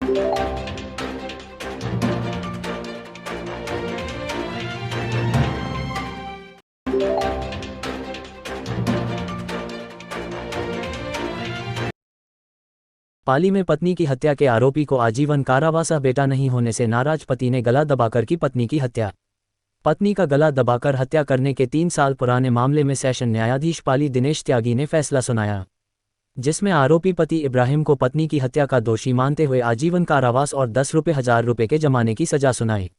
पाली में पत्नी की हत्या के आरोपी को आजीवन कारावास, बेटा नहीं होने से नाराज पति ने गला दबाकर की पत्नी की हत्या। पत्नी का गला दबाकर हत्या करने के 3 साल पुराने मामले में सेशन न्यायाधीश पाली दिनेश त्यागी ने फैसला सुनाया, जिसमें आरोपी पति इब्राहिम को पत्नी की हत्या का दोषी मानते हुए आजीवन कारावास और 10,000 रुपये के जुर्माने की सजा सुनाई।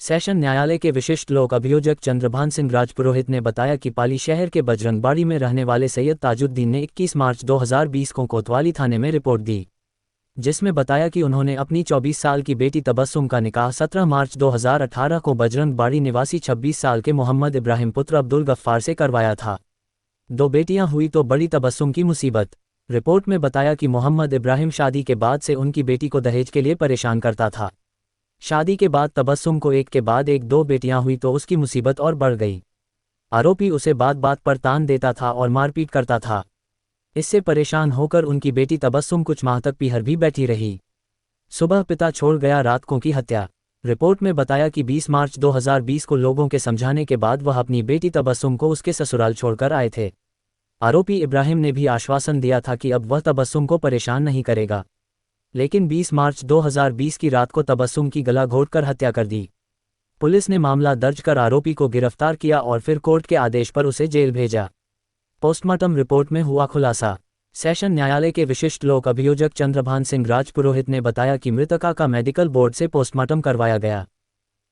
सेशन न्यायालय के विशिष्ट लोक अभियोजक चंद्रभान सिंह राजपुरोहित ने बताया कि पाली शहर के बजरंगबाड़ी में रहने वाले सैयद ताजुद्दीन ने 21 मार्च 2020 को कोतवाली थाने में रिपोर्ट दी, जिसमें बताया कि उन्होंने अपनी 24 साल की बेटी तबस्सुम का निकाह 17 मार्च 2018 को बजरंगबाड़ी निवासी 26 साल के मोहम्मद इब्राहिम पुत्र अब्दुल गफ्फार से करवाया था। 2 बेटियां हुई तो बड़ी तबस्सुम की मुसीबत। रिपोर्ट में बताया कि मोहम्मद इब्राहिम शादी के बाद से उनकी बेटी को दहेज के लिए परेशान करता था। शादी के बाद तबस्सुम को एक के बाद एक 2 बेटियां हुई तो उसकी मुसीबत और बढ़ गई। आरोपी उसे बात बात पर तान देता था और मारपीट करता था। इससे परेशान होकर उनकी बेटी तबस्सुम कुछ माह तक पीहर भी बैठी रही। सुबह पिता छोड़ गया, रात को की हत्या। रिपोर्ट में बताया कि 20 मार्च 2020 को लोगों के समझाने के बाद वह अपनी बेटी तबस्सुम को उसके ससुराल छोड़कर आए थे। आरोपी इब्राहिम ने भी आश्वासन दिया था कि अब वह तबस्सुम को परेशान नहीं करेगा, लेकिन 20 मार्च 2020 की रात को तबस्सुम की गला घोंटकर हत्या कर दी। पुलिस ने मामला दर्ज कर आरोपी को गिरफ्तार किया और फिर कोर्ट के आदेश पर उसे जेल भेजा। पोस्टमार्टम रिपोर्ट में हुआ खुलासा। सेशन न्यायालय के विशिष्ट लोक अभियोजक चंद्रभान सिंह राजपुरोहित ने बताया कि मृतका का मेडिकल बोर्ड से पोस्टमार्टम करवाया गया,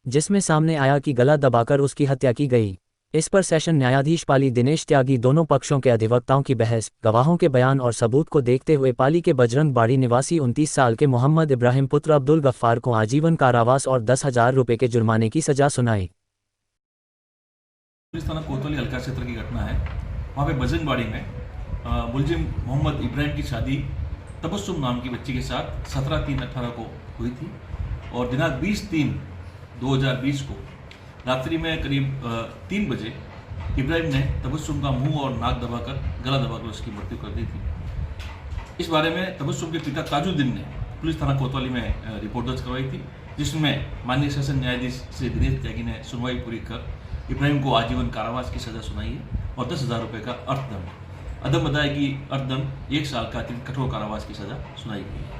जिसमें सामने आया कि गला दबाकर उसकी हत्या की गई। इस पर सेशन न्यायाधीश पाली दिनेश त्यागी दोनों पक्षों के अधिवक्ताओं की बहस, गवाहों के बयान और सबूत को देखते हुए पाली के बजरंगबाड़ी निवासी 29 साल के मोहम्मद इब्राहिम पुत्र अब्दुल गफ्फार को आजीवन कारावास और 10,000 रुपये के जुर्माने की सजा सुनाई। पुलिस थाना कोतवाली हल्का क्षेत्र की घटना है। वहाँ पे बजरंगबाड़ी में मुलजिम मोहम्मद इब्राहिम की शादी तबस्सुम नाम की बच्ची के साथ 17/3/18 को हुई थी और दिनांक 20/3/2020 को रात्रि में करीब 3 बजे इब्राहिम ने तबस्सुम का मुंह और नाक दबाकर गला दबाकर उसकी मृत्यु कर दी थी। इस बारे में तबस्सुम के पिता ताजुद्दीन ने पुलिस थाना कोतवाली में रिपोर्ट दर्ज करवाई थी, जिसमें माननीय सेशन न्यायाधीश श्री दिनेश त्यागी ने सुनवाई पूरी कर इब्राहिम को आजीवन कारावास की सजा सुनाई है और 10,000 रुपये का अर्थदंड, अदम बताया कि अर्थदंड 1 साल का कठोर कारावास की सजा सुनाई गई है।